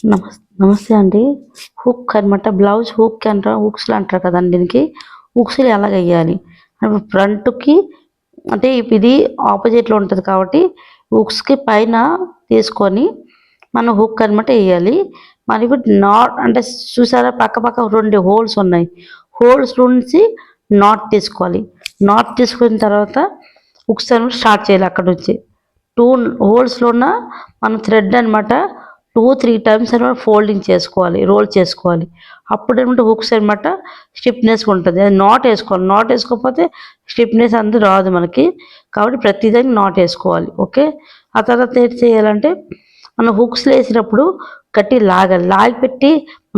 నమస్తే అండి. హుక్ అనమాట. బ్లౌజ్ హుక్ అంటారు. హుక్స్‌లు అంటారు కదండీ దీనికి. హుక్స్‌లు ఎలాగెయ్యాలి? ఫ్రంట్‌కి అంటే ఇది ఆపోజిట్‌లో ఉంటది కాబట్టి హుక్స్‌కి పైన తీసుకొని మనం హుక్ అనమాట ఎయ్యాలి. మరి ఇప్పుడు అంటే చూసారా పక్క 2 హోల్స్ ఉన్నాయి. హోల్స్ నుంచి నాట్ తీసుకోవాలి. నాట్ తీసుకున్న తర్వాత హుక్స్ అనమాట స్టార్ట్ చేయాలి అక్కడి నుంచి. 2 హోల్స్‌లోన మనం థ్రెడ్ అనమాట 2, 3 టైమ్స్ అనమాట ఫోల్డింగ్ చేసుకోవాలి. రోల్ చేసుకోవాలి. అప్పుడేమంటే హుక్స్ అనమాట స్టిఫ్‌నెస్‌గా ఉంటది. అది నాట్ ఏసుకోవాలి. నాట్ ఏసుకోకపోతే స్టిఫ్‌నెస్ అనేది రాదు మనకి. కాబట్టి ప్రతిదానికి నాట్ ఏసుకోవాలి. ఓకే. ఆ తర్వాత ఏం చేయాలంటే మనం హుక్స్‌లో ఏసినప్పుడు గట్టిగా లాగాలి. లాగిపెట్టి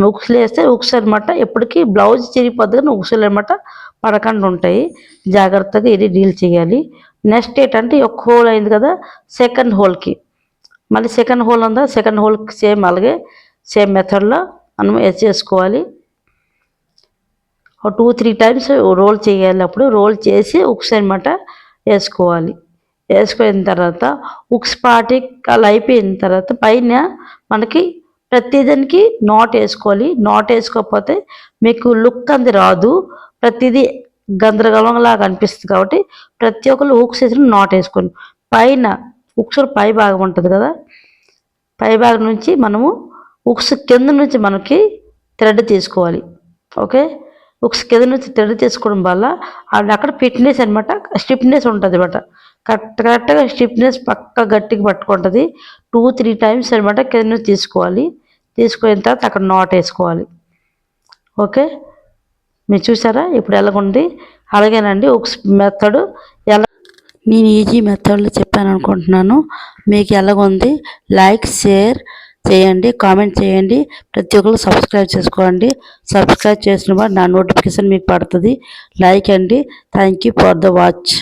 హుక్స్‌లో ఏస్తే హుక్స్ అనమాట ఎప్పటికి బ్లౌజ్ చిరిగిపోద్ది కానీ హుక్స్‌లు అనమాట పడకుండా ఉంటాయి. జాగ్రత్తగా ఇది డీల్ చేయాలి. నెక్స్ట్ ఏంటంటే ఒక హోల్ అయింది కదా! సెకండ్ హోల్‌కి మళ్ళీ సెకండ్ హోల్ ఉందా సెకండ్ హోల్‌కి సేమ్ అలాగే సేమ్ మెథడ్‌లో మనం చేసుకోవాలి. ఒక 2, 3 టైమ్స్ రోల్ చేయాలి. అప్పుడు రోల్ చేసి హుక్స్ అనమాట ఏసుకోవాలి. ఏసుకున్న తర్వాత హుక్స్ పార్ట్‌కి అలా అయిపోయిన తర్వాత పైన మనకి ప్రతిదానికి నాట్ ఏసుకోవాలి. నాట్ ఏసుకోకపోతే మీకు లుక్ అనేది రాదు. ప్రతిదీ గందరగోళంలాగా అనిపిస్తది కాబట్టి ప్రతి ఒక్కళ్ళు హుక్స్ ఏసిన నాట్ ఏసుకోండి. పైన హుక్స్ పై భాగం ఉంటది కదా! పై భాగం నుంచి మనము హుక్స్ కింద నుంచి మనకి థ్రెడ్ తీసుకోవాలి. ఓకే. హుక్స్ కింద నుంచి థ్రెడ్ తీసుకోవడం వల్ల అక్కడ ఫిట్నెస్ అనమాట స్టిఫ్‌నెస్ ఉంటదనమాట. కరెక్ట్‌గా స్టిఫ్‌నెస్ పక్కా గట్టిగా పట్టుకుంటది. 2, 3 టైమ్స్ అనమాట కింద నుంచి తీసుకోవాలి. తీసుకున్న తర్వాత అక్కడ నాట్ ఏసుకోవాలి. ఓకే. మీరు చూసారా ఇప్పుడు ఎలాగుంది? అలాగేనండి హుక్స్ మెథడ్ ఎలా నేను ఈజీ మెథడ్‌లో చెప్పాననుకుంటున్నాను. మీకు ఎలాగుంది? లైక్, షేర్ చేయండి, కామెంట్ చేయండి. ప్రతి ఒక్కళ్ళు సబ్స్క్రైబ్ చేసుకోండి. సబ్స్క్రైబ్ చేసిన వారు నా నోటిఫికేషన్ మీకు పడుతుంది. లైక్ అండి. Thank you for the watch.